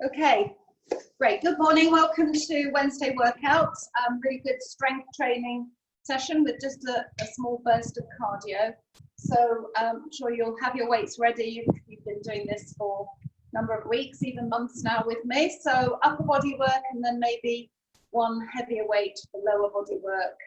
Okay, great. Good morning. Welcome to Wednesday workouts. Really good strength training session with just a small burst of cardio. So I'm sure you'll have your weights ready. You've been doing this for a number of weeks, even months now with me. So upper body work and then maybe one heavier weight for lower body work.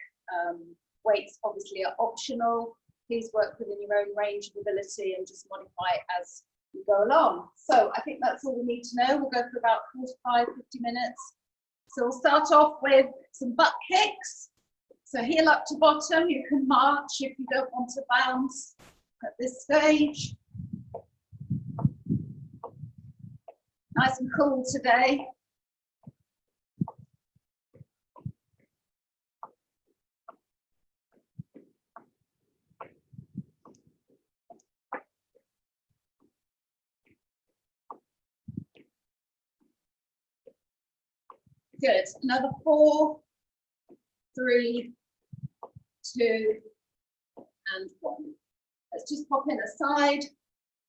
Weights obviously are optional. Please work within your own range of ability and just modify it as you go along. So I think that's all we need to know. We'll go for about 45, 50 minutes. So we'll start off with some butt kicks. So heel up to bottom. You can march if you don't want to bounce at this stage. Nice and cool today. Good. Another 4, 3, 2, and 1. Let's just pop in a side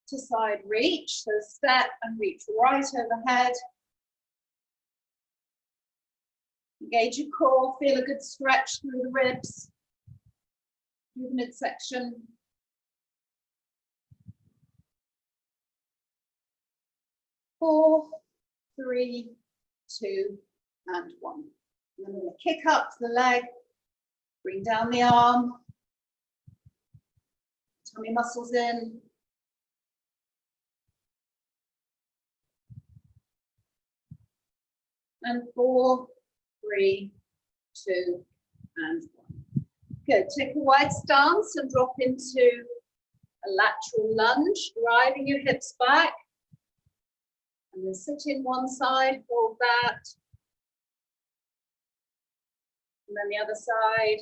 to side reach. So step and reach right overhead. Engage your core. Feel a good stretch through the ribs, through the midsection. Four, 3, 2, and 1. And then I'm going to kick up the leg, bring down the arm, tummy muscles in. And 4, 3, 2, and 1. Good. Take a wide stance and drop into a lateral lunge, driving your hips back. And then sit in one side, hold that. And then the other side.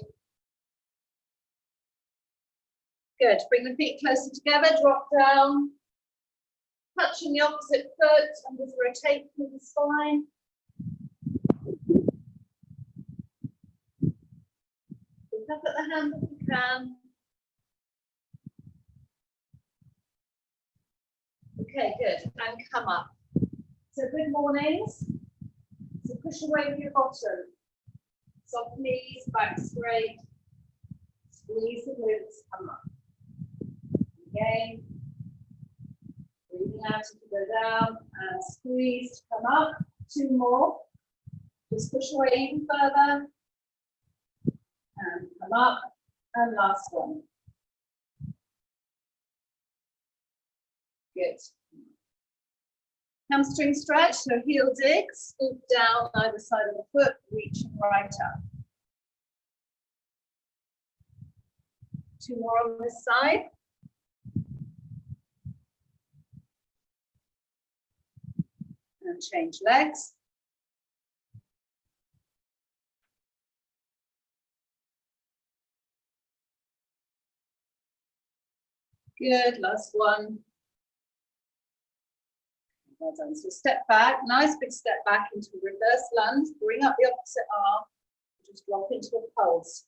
Good. Bring the feet closer together, drop down. Touching the opposite foot and just rotate through the spine. Look up at the hand if you can. Okay, good. And come up. So good mornings. So push away from your bottom. Soft knees, back straight. Squeeze the glutes, come up. Again. Breathing out as you go down and squeeze, come up. 2 more. Just push away even further. And come up. And last one. Good. Hamstring stretch, so heel dig, scoop down either side of the foot, reaching right up. 2 more on this side. And change legs. Good, last one. Well done. So step back, nice big step back into a reverse lunge. Bring up the opposite arm, just drop into a pulse.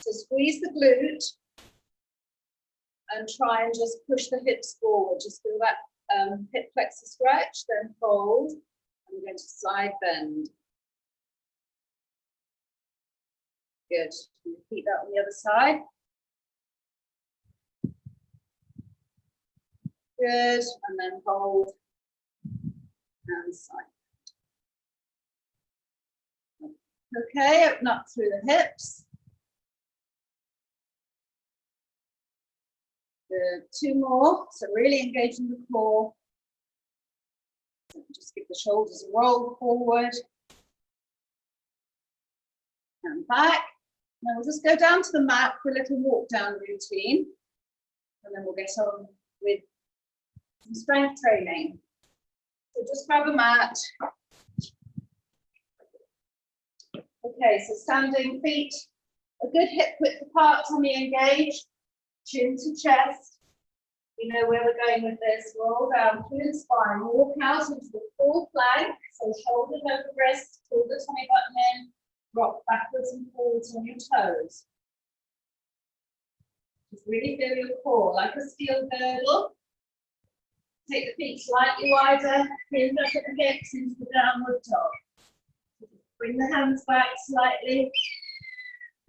So squeeze the glute and try and just push the hips forward. Just feel that hip flexor stretch, then fold. And we're going to side bend. Good. Repeat that on the other side. Good. And then hold. And side. Okay, open up through the hips. Good. 2 more. So really engaging the core. Just give the shoulders a roll forward. And back. Now we'll just go down to the mat for a little walk down routine. And then we'll get on with some strength training. So just grab a mat. Okay, so standing feet, a good hip width apart, tummy engaged, chin to chest. You know where we're going with this. Roll down through the spine, walk out into the full plank. So shoulders over wrists, pull the tummy button in, rock backwards and forwards on your toes. Just really feel your core like a steel girdle. Take the feet slightly wider, hinge up at the hips into the downward dog. Bring the hands back slightly.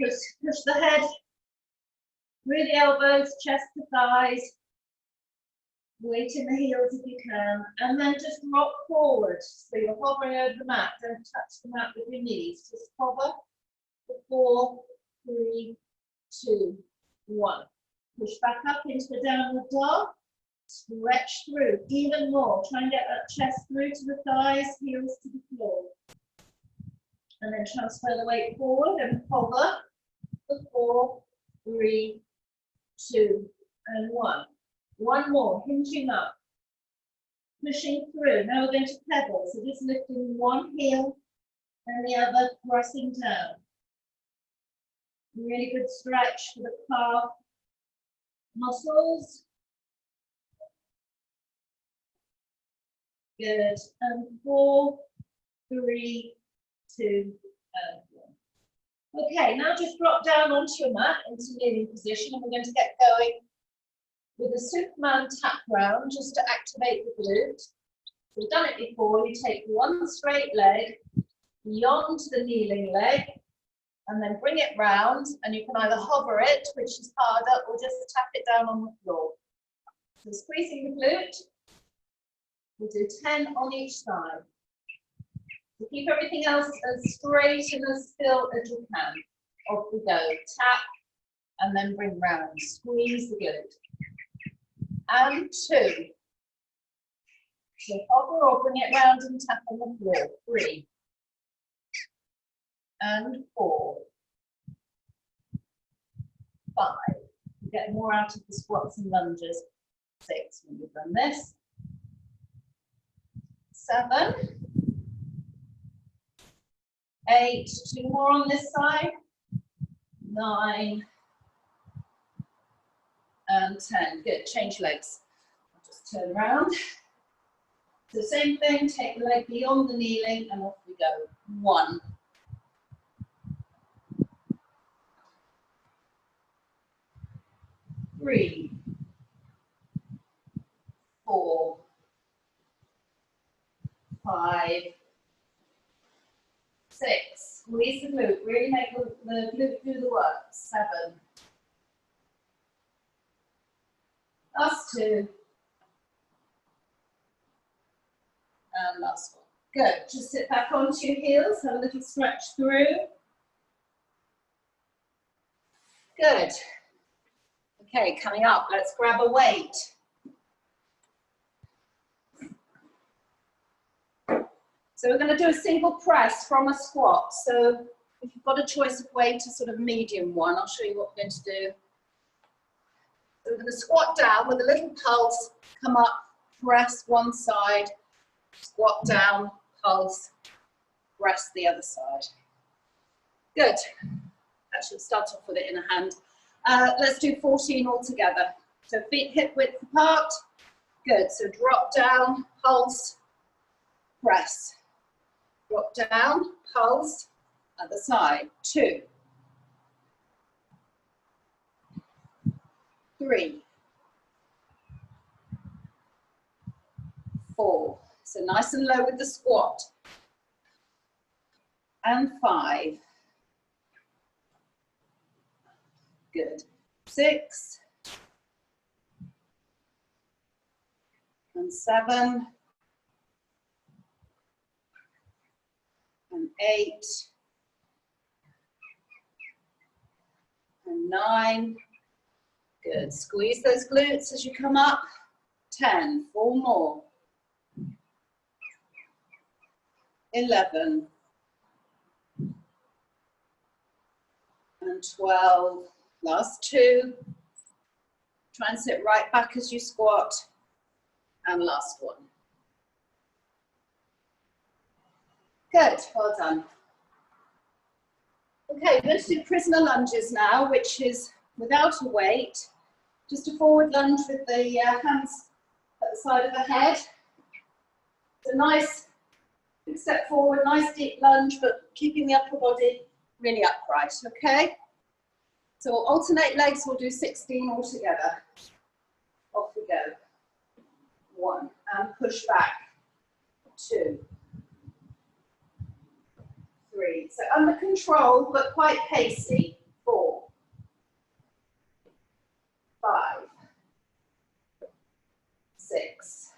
Push the head through the elbows, chest to thighs. Weight in the heels if you can. And then just rock forward. So you're hovering over the mat. Don't touch the mat with your knees. Just hover for 4, 3, 2, 1. Push back up into the downward dog. Stretch through even more. Try and get that chest through to the thighs, heels to the floor. And then transfer the weight forward and hover for 4, 3, 2, and 1. One more, hinging up, pushing through. Now we're going to pedal. So just lifting one heel and the other pressing down. Really good stretch for the calf muscles. Good. And 4, 3, 2, and 1. Okay, now just drop down onto your mat into kneeling position, and we're going to get going with a Superman tap round just to activate the glute. We've done it before. You take one straight leg beyond the kneeling leg and then bring it round, and you can either hover it, which is harder, or just tap it down on the floor. So squeezing the glute. We'll do 10 on each side. So keep everything else as straight and as still as you can. Off we go. Tap and then bring round. Squeeze the glute. And 2. So hover or bring it round and tap on the floor. 3. And 4. 5. You get more out of the squats and lunges. 6 when you've done this. 7. 8. 2 more on this side. 9. And 10. Good. Change legs. I'll just turn around. So same thing. Take the leg beyond the kneeling and off we go. 1. 3. 4. 5. 6. Squeeze the glute. Really make the glute do the work. 7. Last 2. And last one. Good. Just sit back onto your heels. Have a little stretch through. Good. Okay, coming up, let's grab a weight. So we're going to do a single press from a squat. So if you've got a choice of weight, a sort of medium one, I'll show you what we're going to do. So we're going to squat down with a little pulse, come up, press one side, squat down, pulse, press the other side. Good. Actually, start off with it in a hand. Let's do 14 altogether. So feet hip width apart. Good. So drop down, pulse, press. Drop down, pulse, other side. 2. 3. 4. So nice and low with the squat. And 5. Good. 6. And 7. And 8. And 9. Good. Squeeze those glutes as you come up. 10. 4 more. 11. And 12. Last 2. Try and sit right back as you squat. And last 1. Good, well done. Okay, we're going to do prisoner lunges now, which is without a weight. Just a forward lunge with the hands at the side of the head. It's a nice big step forward, nice deep lunge, but keeping the upper body really upright, okay? So we'll alternate legs, we'll do 16 altogether. Off we go. 1, and push back, 2, 3. So under control, but quite pacey, 4, 5, 6.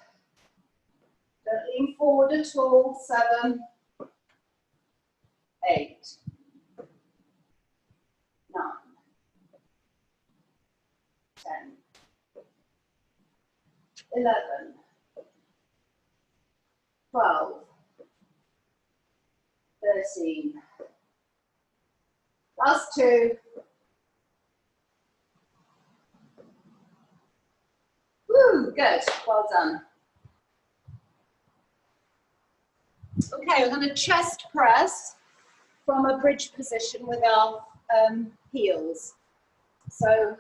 Don't lean forward at all, 7, 8, 9, 10, 11, 12, 13. Last 2. Woo, good, well done. Okay, we're going to chest press from a bridge position with our heels. So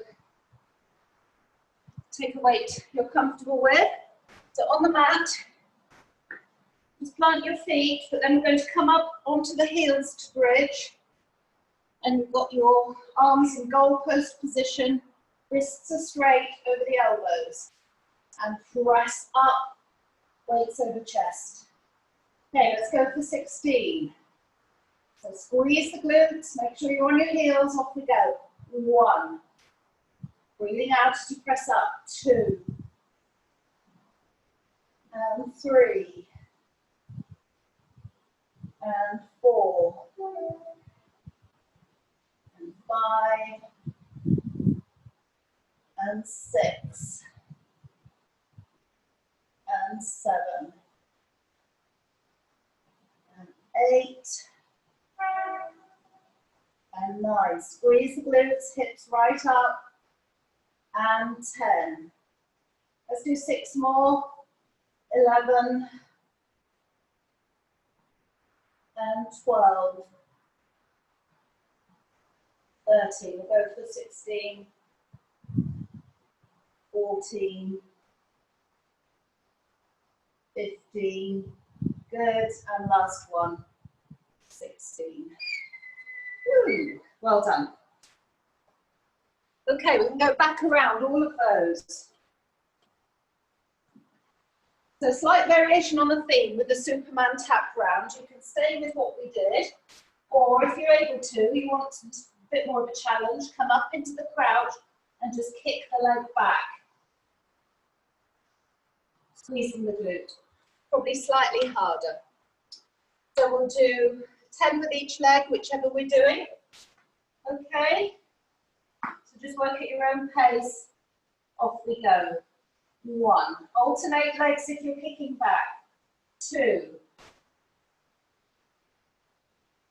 take a weight you're comfortable with. So on the mat, just plant your feet, but then we're going to come up onto the heels to bridge. And you've got your arms in goalpost position, wrists are straight over the elbows. And press up, weights over chest. Okay, let's go for 16. So squeeze the glutes, make sure you're on your heels, off we go. 1. Breathing out as you press up, 2. And 3. And 4. And 5. And 6. And 7. And 8. And 9. Squeeze the glutes, hips right up. And 10. Let's do 6 more. 11. And 12. 13. We'll go for 16. 14. 15. Good. And last one. 16. Woo. Well done. Okay, we can go back around all of those. So slight variation on the theme with the Superman tap round. You can stay with what we did, or if you're able to, you want a bit more of a challenge, come up into the crouch and just kick the leg back. Squeezing the glute. Probably slightly harder. So we'll do 10 with each leg, whichever we're doing. Okay? So just work at your own pace. Off we go. 1. Alternate legs if you're kicking back. 2.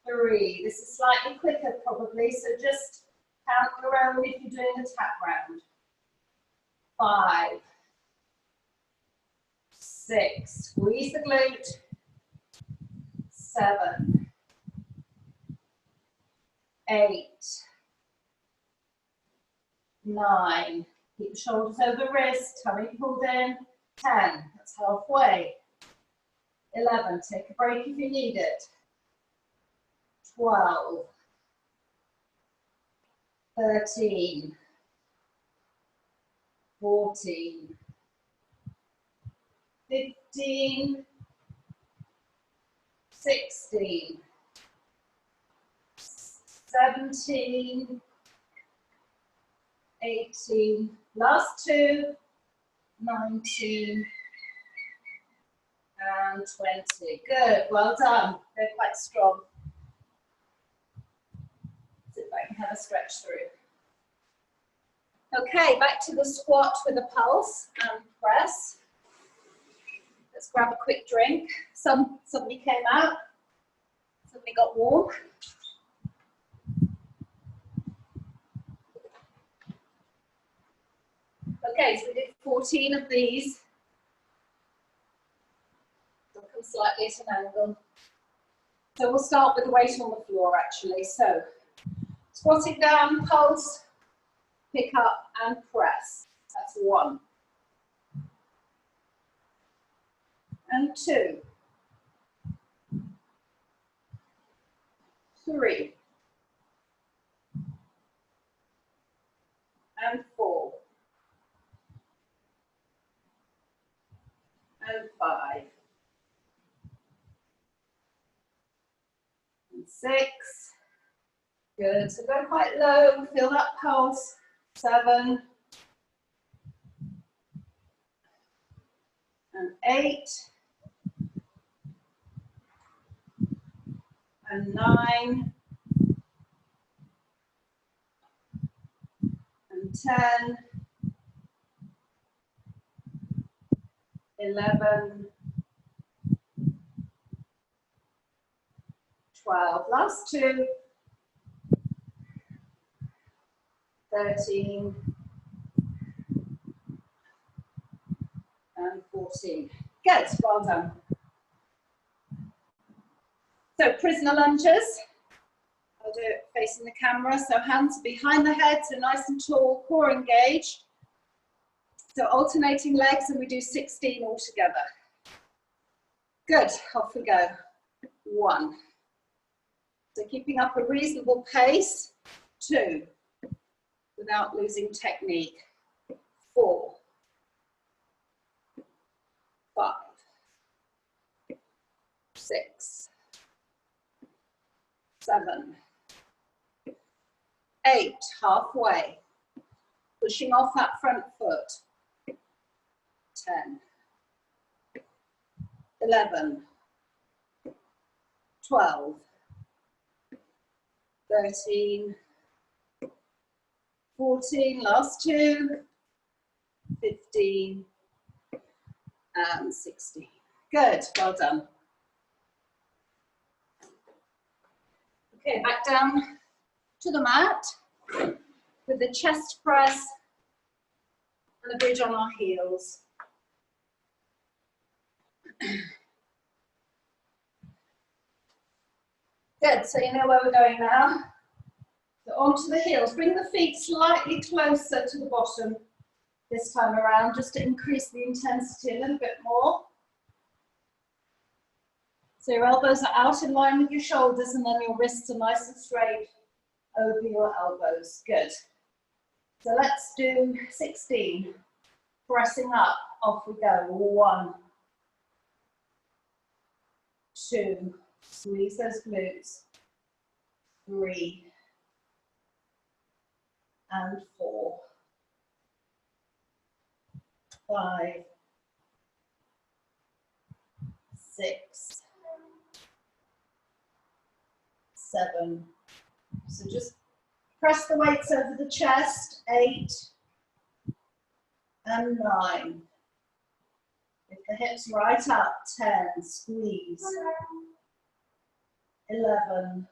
3. This is slightly quicker probably, so just count your own if you're doing a tap round. 5. 6. Squeeze the glute. 7. 8. 9. Keep the shoulders over wrist, tummy pulled in. 10. That's halfway. 11. Take a break if you need it. 12. 13. 14. 15. 16. 17. 18, last 2, 19, and 20. Good, well done. They're quite strong. Sit back and have a stretch through. Okay, back to the squat with a pulse and press. Let's grab a quick drink. Somebody came out, somebody got warm. Okay, so we did 14 of these. They'll come slightly at an angle. So we'll start with the weight on the floor actually. So squatting down, pulse, pick up and press. That's 1. And 2. 3. And 4. 6. Good. So go quite low. Feel that pulse. 7. And 8. And 9. And 10. 11. 12. Last 2. 13. And 14. Good, well done. So prisoner lunges. I'll do it facing the camera. So hands behind the head, so nice and tall, core engaged. So alternating legs, and we do 16 all together. Good, off we go. 1. So keeping up a reasonable pace. 2. Without losing technique. 4. 5. 6. 7. 8. Halfway. Pushing off that front foot. 10. 11. 12. 13. 14. Last 2. 15. And 16. Good, well done. Okay, back down to the mat with the chest press and the bridge on our heels. Good, so you know where we're going now. So onto the heels, bring the feet slightly closer to the bottom this time around, just to increase the intensity a little bit more. So your elbows are out in line with your shoulders, and then your wrists are nice and straight over your elbows. Good. So let's do 16. Pressing up, off we go. 1, 2, squeeze those glutes. 3, and 4. 5, 6, 7. So just press the weights over the chest. 8 and 9. Lift the hips right up. 10. Squeeze. 11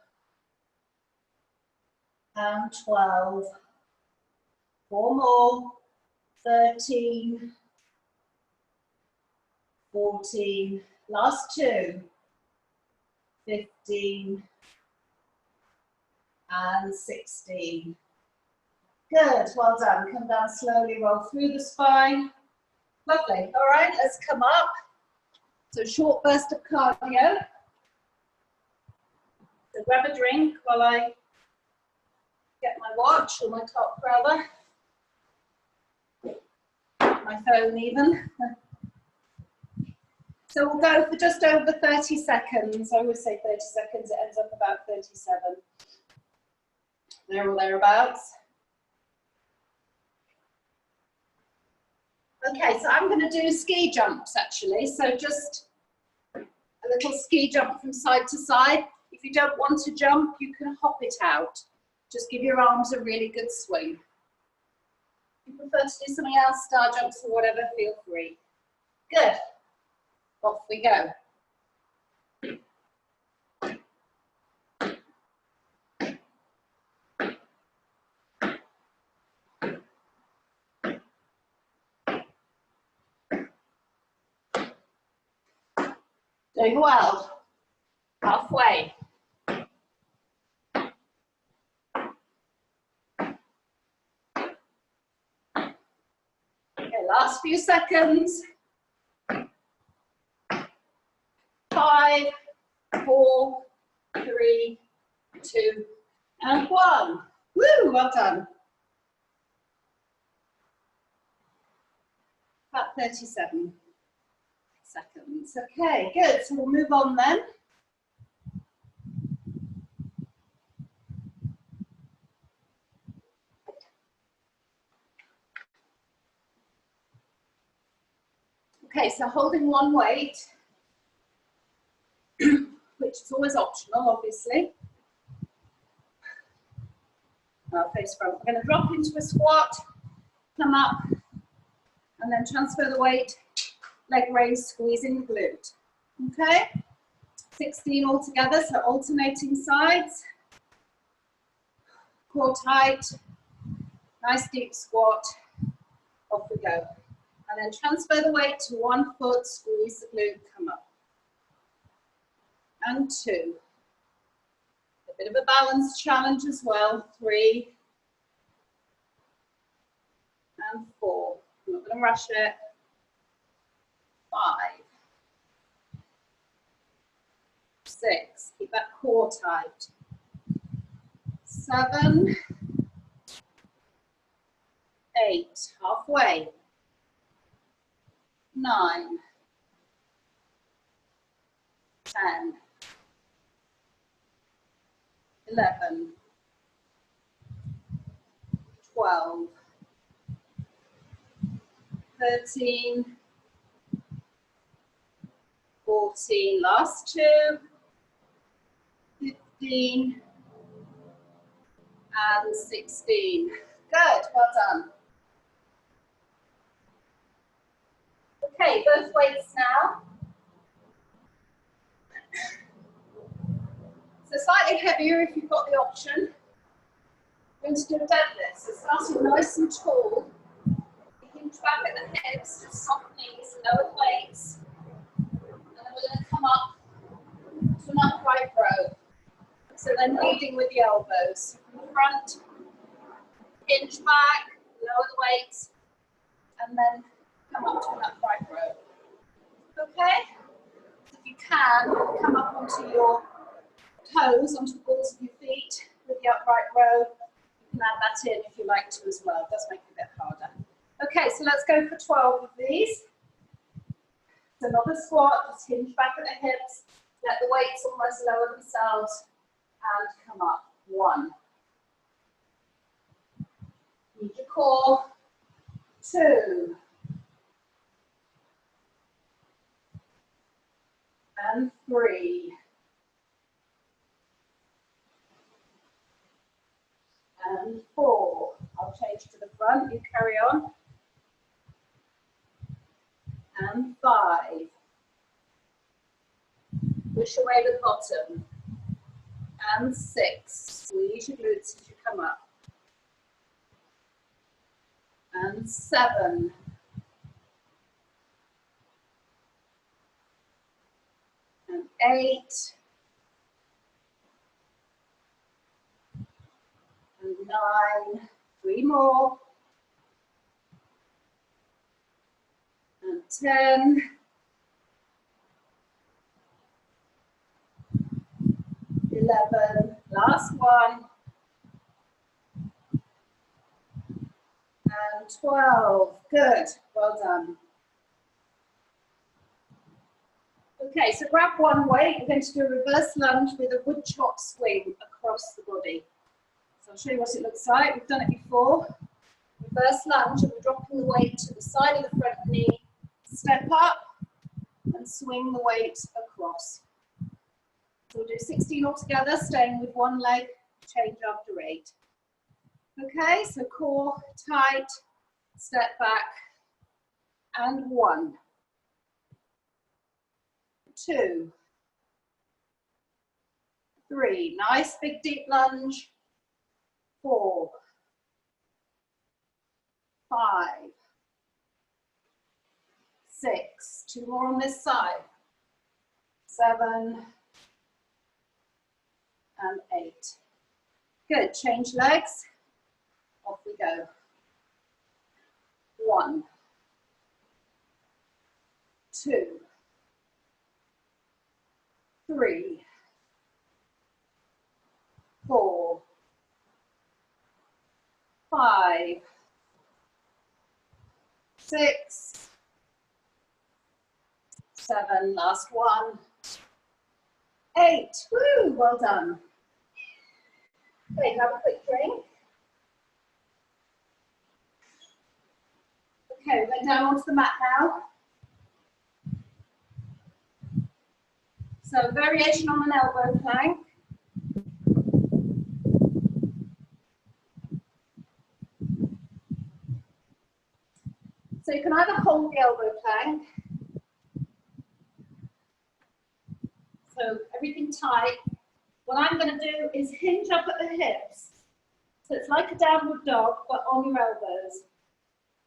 and 12. 4 more. 13. 14, last 2, 15, and 16. Good, well done. Come down slowly, roll through the spine. Lovely. All right, let's come up. So short burst of cardio. So grab a drink while I get my watch, or my clock rather. My phone even. So we'll go for just over 30 seconds. I always say 30 seconds, it ends up about 37. There or thereabouts. Okay, so I'm going to do ski jumps actually. So just a little ski jump from side to side. If you don't want to jump, you can hop it out. Just give your arms a really good swing. If you prefer to do something else, star jumps or whatever, feel free. Good. Off we go. Doing well. Halfway. Okay, last few seconds. 5, 4, 3, 2, and 1. Woo, well done. About 37 seconds. Okay, good. So we'll move on then. Okay, so holding one weight, which is always optional, obviously. Face front. We're going to drop into a squat, come up, and then transfer the weight, leg raise, squeezing the glute. Okay? 16 all together, so alternating sides. Core tight, nice deep squat. Off we go. And then transfer the weight to one foot, squeeze the glute, come up. And 2. A bit of a balance challenge as well. 3. And 4. I'm not going to rush it. 5. 6. Keep that core tight. 7. 8. Halfway. 9. 10. 11. 12. 13. 14. Last 2. 15. And 16. Good, well done. Okay, both weights now. So slightly heavier if you've got the option. We're going to do a deadlift. So starting nice and tall. Hinge back at the hips, just soft knees, lower weights. And then we're going to come up to an upright row. So then leading with the elbows. From the front, hinge back, lower the weights, and then come up to an upright row. Okay? If you can, come up onto your toes, onto the balls of your feet with the upright row. You can add that in if you like to as well. It does make it a bit harder. Okay, so let's go for 12 of these. So another squat, just hinge back at the hips, let the weights almost lower themselves, and come up. 1. Use your core. 2. And 3. And 4. I'll change to the front, you carry on. And 5. Push away the bottom. And 6. Squeeze your glutes as you come up. And 7. And 8. And 9. 3 more. And 10. 11. Last one. And 12. Good. Well done. Okay, so grab one weight. We're going to do a reverse lunge with a wood chop swing across the body. So I'll show you what it looks like. We've done it before. Reverse lunge, and we're dropping the weight to the side of the front knee. Step up and swing the weight across. So we'll do 16 altogether, staying with one leg, change after 8. Okay, so core tight, step back, and 1, 2, 3, nice big deep lunge, 4, 5, 6, 2 more on this side, 7, and 8. Good, change legs, off we go. 1, 2, 3, 4, 5, 6, 7, last one, 8. Woo, well done. Okay, have a quick drink. Okay, we're going down onto the mat now. So variation on an elbow plank. So you can either hold the elbow plank, so everything tight. What I'm going to do is hinge up at the hips. So it's like a downward dog, but on your elbows.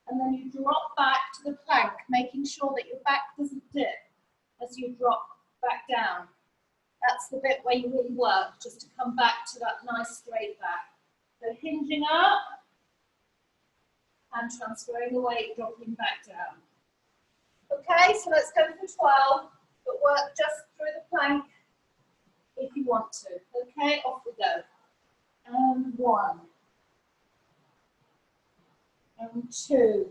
And then you drop back to the plank, making sure that your back doesn't dip as you drop back down. That's the bit where you really work, just to come back to that nice straight back. So hinging up and transferring the weight, dropping back down. Okay, so let's go for 12, but work just through the plank if you want to. Okay, off we go. And 1. And 2.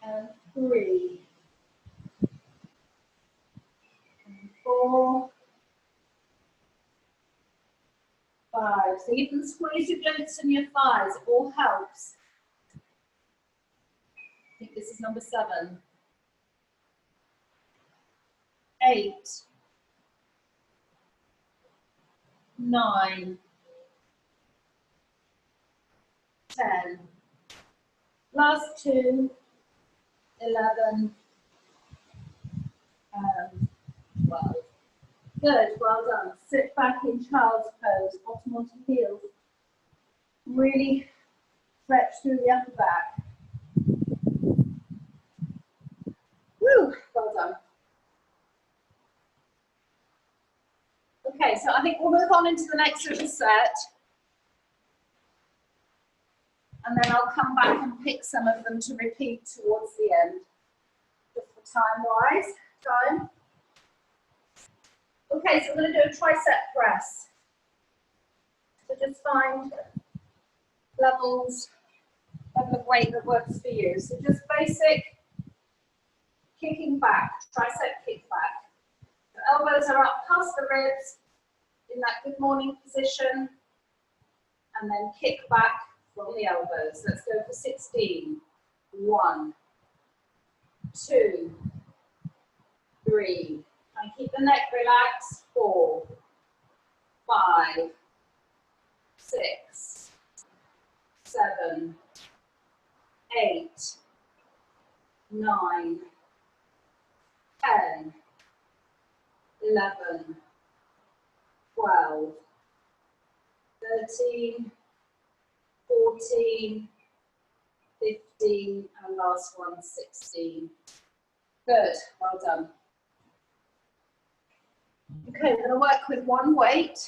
And 3. And 4. 5. So you can squeeze your glutes and your thighs, it all helps. I think this is number 7. 8. 9. 10. Last 2. 11. 12. Good, well done. Sit back in child's pose, bottom onto heels. Really stretch through the upper back. Woo, well done. Okay, so I think we'll move on into the next little set. And then I'll come back and pick some of them to repeat towards the end. Just for time. Okay, so we're going to do a tricep press. So just find level of weight that works for you. So just basic kicking back, tricep kick back. The elbows are up past the ribs in that good morning position, and then kick back from the elbows. Let's go for 16. 1, 2, 3. And keep the neck relaxed. 4, 5, 6, 7, 8, 9, 10, 11, 12, 13, 14, 15, and last one, 16. Good, well done. Okay, we're going to work with one weight,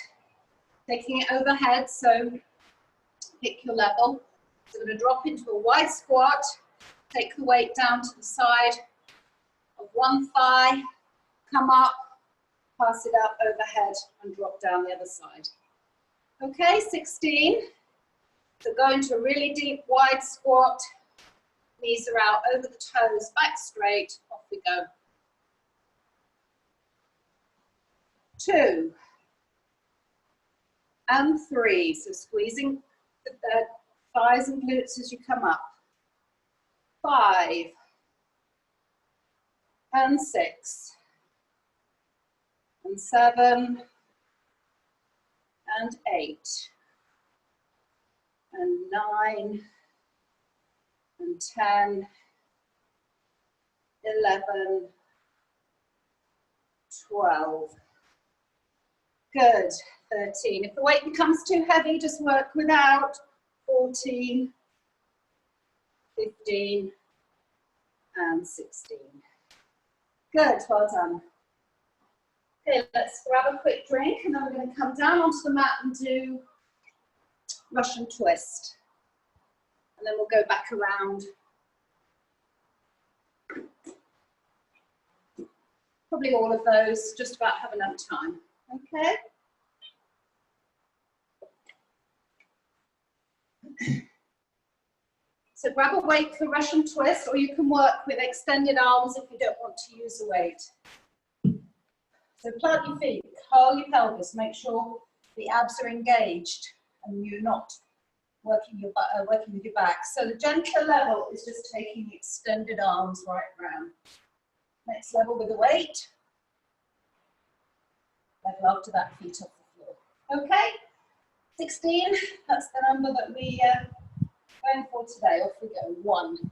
taking it overhead, so pick your level. So we're going to drop into a wide squat, take the weight down to the side of one thigh, come up, pass it up overhead, and drop down the other side. Okay, 16. So go into a really deep, wide squat, knees are out, over the toes, back straight, off we go. 2 and 3, so squeezing the thighs and glutes as you come up. 5 and 6 and 7 and 8 and 9 and 10, 11, 12. Good, 13. If the weight becomes too heavy, just work without. 14, 15, and 16. Good, well done. Okay, let's grab a quick drink, and then we're going to come down onto the mat and do Russian twist. And then we'll go back around. Probably all of those, just about have enough time. Okay. So grab a weight for Russian twist, or you can work with extended arms if you don't want to use the weight. So plant your feet, curl your pelvis, make sure the abs are engaged and you're not working with your back. So the gentle level is just taking extended arms right round. Next level with the weight. Level after that, feet off the floor. Okay, 16, that's the number that we going for today. Off we go. 1,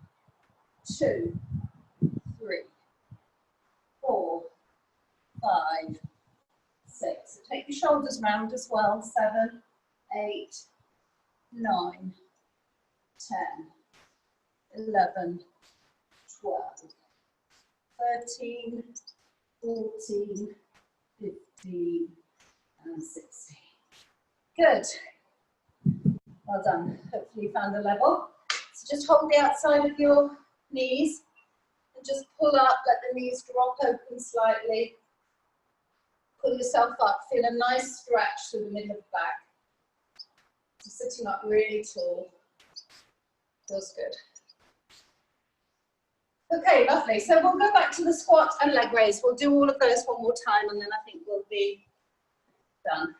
2, 3, 4, 5, 6. So take your shoulders round as well. 7, 8, 9, 10, 11, 12, 13, 14, 15, and 16. Good. Well done. Hopefully you found the level. So just hold the outside of your knees and just pull up, let the knees drop open slightly. Pull yourself up, feel a nice stretch through the middle of the back. Just sitting up really tall. Feels good. Okay, lovely. So we'll go back to the squat and leg raise. We'll do all of those one more time and then I think we'll be done.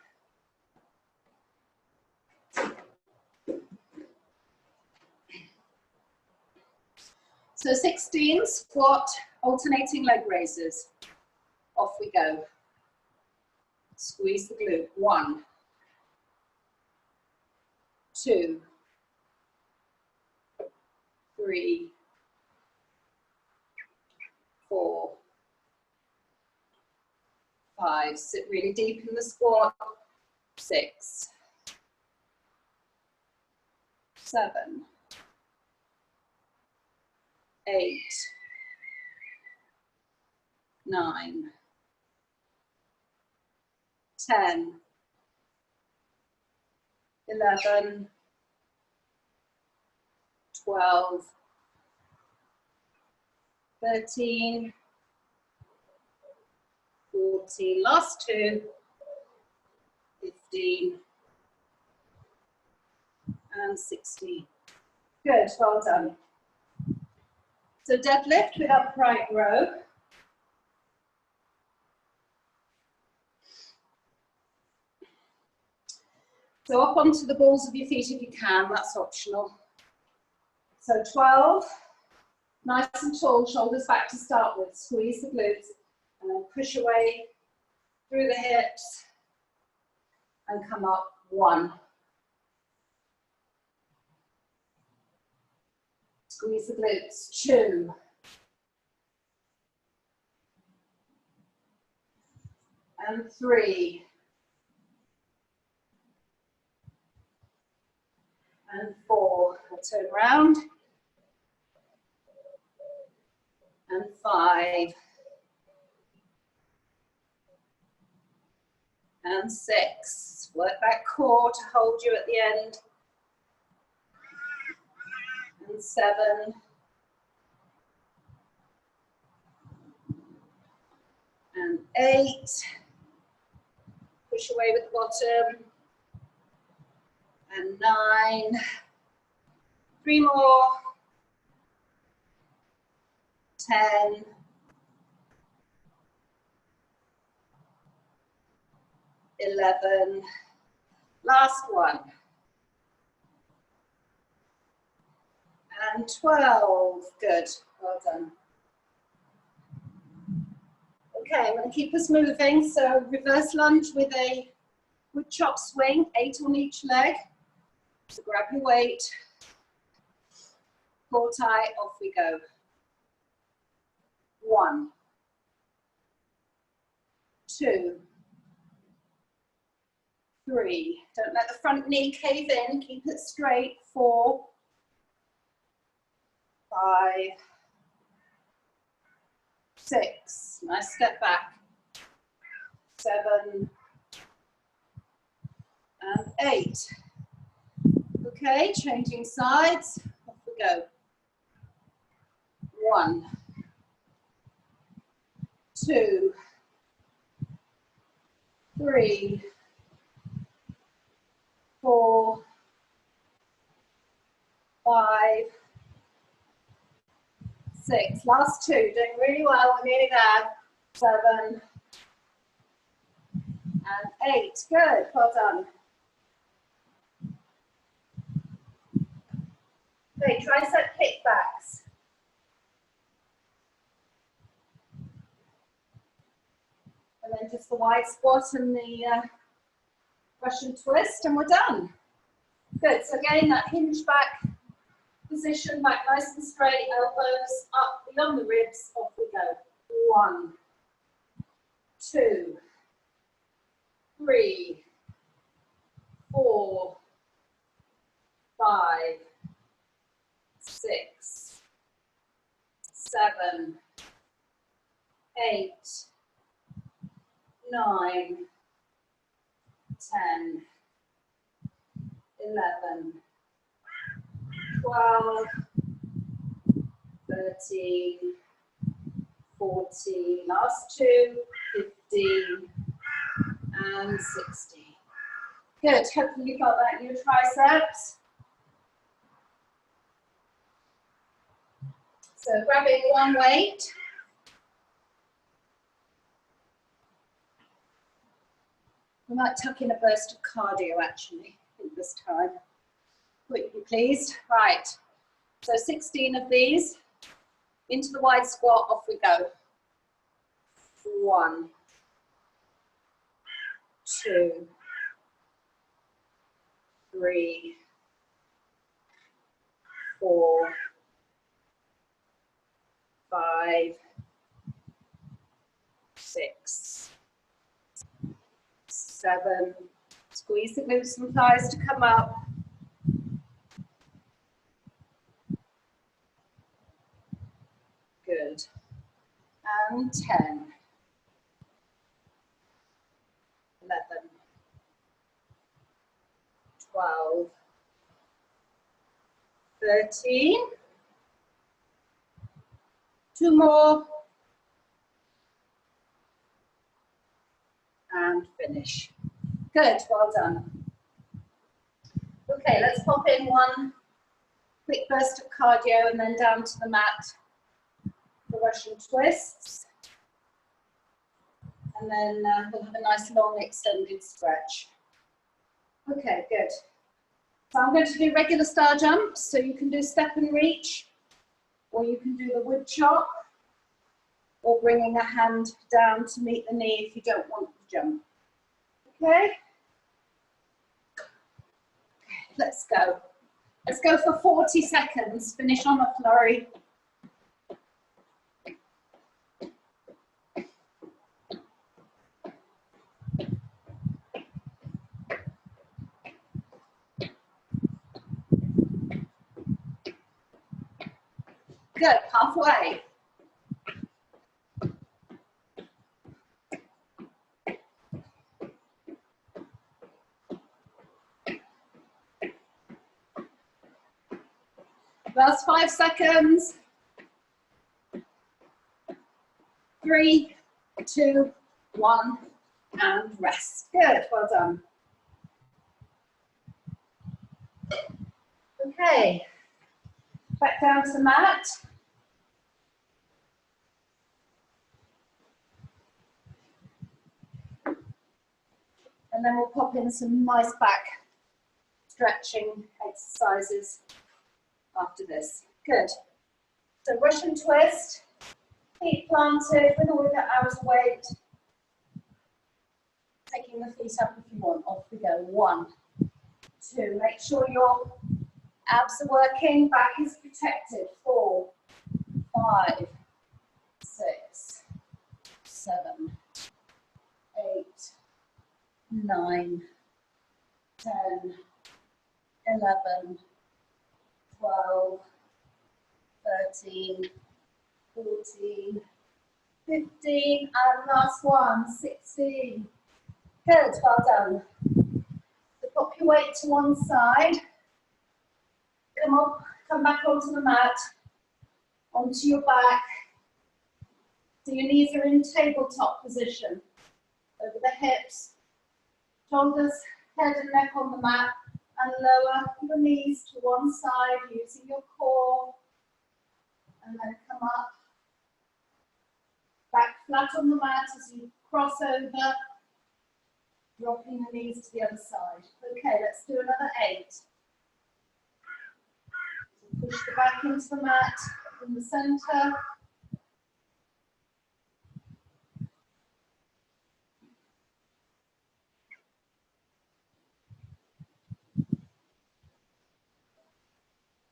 So 16 squat, alternating leg raises. Off we go. Squeeze the glute. 1, 2, 3, 4, 5. Sit really deep in the squat. 6, 7, 8, 9, 10, 11, 12, 13, 14, last 2, 15, and 16. Good, well done. So deadlift with upright row. So up onto the balls of your feet if you can, that's optional. So 12, nice and tall, shoulders back to start with. Squeeze the glutes and then push away through the hips and come up. 1. Squeeze the glutes. 2. And 3. And 4. I'll turn around. And 5. And 6. Work that core to hold you at the end. And 7. And 8. Push away with the bottom. And 9. 3 more. 10. 11. Last one. And 12. Good. Well done. Okay, I'm going to keep us moving. So reverse lunge with a wood chop swing, 8 on each leg. So grab your weight. Core tight, off we go. 1, 2, 3. Don't let the front knee cave in. Keep it straight. 4, 5, 6. Nice step back. 7 and 8. Okay, changing sides. Off we go. 1, 2, 3, 4, 5, 6. Last 2. Doing really well. We're nearly there. 7 and 8. Good. Well done. Okay, tricep kickbacks. then just the wide squat and the Russian twist, and we're done. Good. So again, that hinge back position, back nice and straight, elbows up beyond the ribs. Off we go. 1, 2, 3, 4, 5, 6, 7, 8, 9, 10, 11, 12, 13, 14, last 2, 15, and 16. Good, hopefully you got that in your triceps. So grabbing one weight. We might tuck in a burst of cardio actually, I think this time. Would you be pleased? Right, so 16 of these. Into the wide squat, off we go. 1, 2, 3, 4, 5, 6, 7. Squeeze the glutes and thighs to come up. Good. And 10, 11, 12, 13. 2 more. And finish. Good, well done. Okay, let's pop in one quick burst of cardio and then down to the mat for Russian twists. And then we'll have a nice long extended stretch. Okay, good. So I'm going to do regular star jumps, so you can do step and reach, or you can do the wood chop, or bringing a hand down to meet the knee if you don't want to jump. Okay? Let's go. Let's go for 40 seconds, finish on a flurry. Good, halfway. Last 5 seconds. 3, 2, 1, and rest. Good, well done. Okay, back down to the mat. And then we'll pop in some nice back stretching exercises after this. Good. So Russian twist, feet planted with or without out of weight. Taking the feet up if you want. Off we go. 1, 2. Make sure your abs are working, back is protected. 4, 5, 6, 7, 8, 9, 10, 11, 12, 13, 14, 15, and last one, 16. Good, well done. So pop your weight to one side. Come up, come back onto the mat, onto your back. So your knees are in tabletop position. Over the hips, shoulders, head and neck on the mat, and lower your knees to one side using your core. And then come up, back flat on the mat as you cross over, dropping the knees to the other side. Okay, let's do another 8. Push the back into the mat in the center.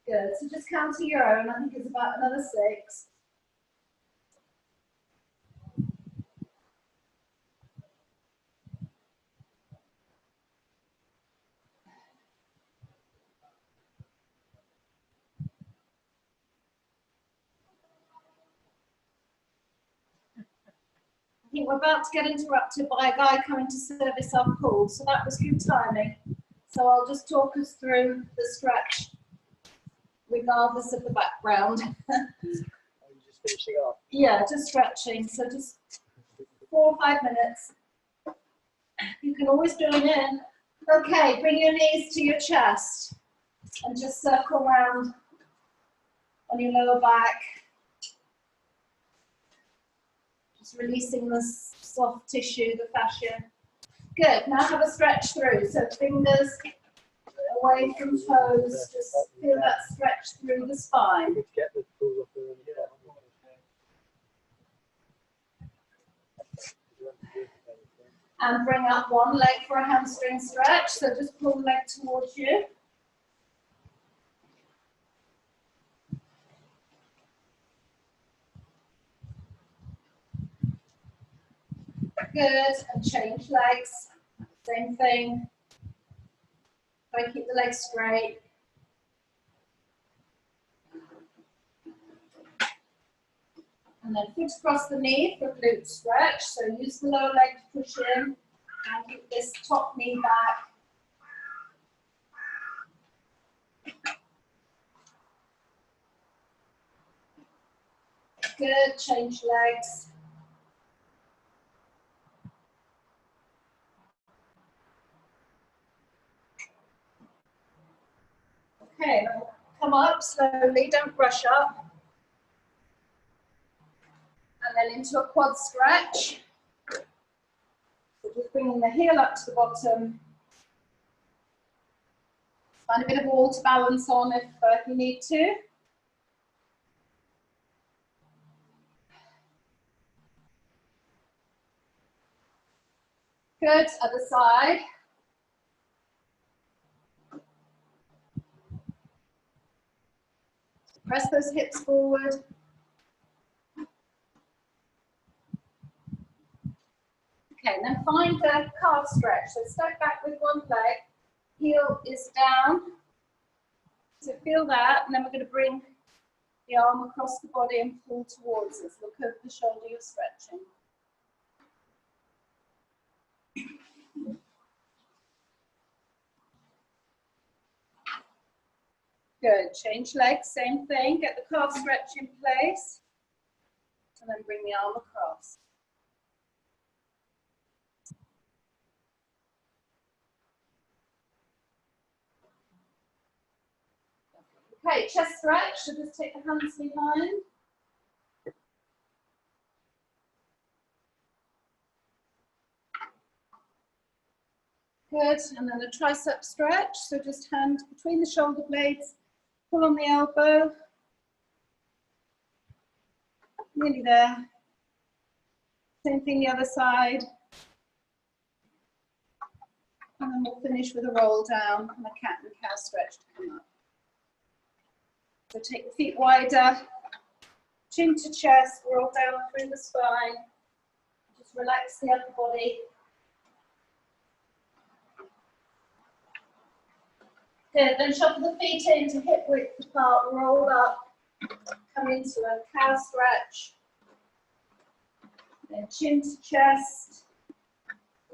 Good, so just count to your own. I think it's about another 6. I think we're about to get interrupted by a guy coming to service our pool, so that was good timing. So I'll just talk us through the stretch, regardless of the background. Are you just finishing off? Yeah, just stretching. So just 4 or 5 minutes. You can always join in. Okay, bring your knees to your chest and just circle around on your lower back. Just releasing the soft tissue, the fascia. Good, now have a stretch through. So fingers away from toes, just feel that stretch through the spine. Get the pool up there. And bring up one leg for a hamstring stretch. So just pull the leg towards you. Good, and change legs. Same thing. Try to keep the legs straight. And then foot across the knee for glute stretch. So use the lower leg to push in and keep this top knee back. Good, change legs. Okay, come up slowly, don't rush up. And then into a quad stretch. So just bringing the heel up to the bottom. Find a bit of wall to balance on if you need to. Good, other side. Press those hips forward. Okay, and then find the calf stretch. So step back with one leg, heel is down. So feel that, and then we're going to bring the arm across the body and pull towards us. Look over the shoulder, you're stretching. Good, change legs, same thing. Get the calf stretch in place, and then bring the arm across. Okay, chest stretch, so just take the hands behind. Good, and then a tricep stretch, so just hand between the shoulder blades, pull on the elbow. Nearly there. Same thing the other side. And then we'll finish with a roll down and a cat and cow stretch to come up. So take the feet wider, chin to chest, roll down through the spine. Just relax the upper body. Good, then shuffle the feet into hip width apart, roll up, come into a cow stretch. Then chin to chest,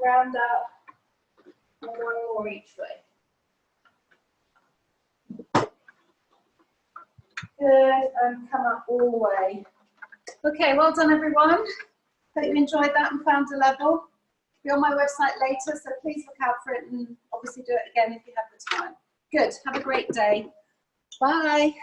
round up, and one more each way. Good, and come up all the way. Okay, well done everyone. Hope you enjoyed that and found a level. Be on my website later, so please look out for it and obviously do it again if you have the time. Good, have a great day. Bye.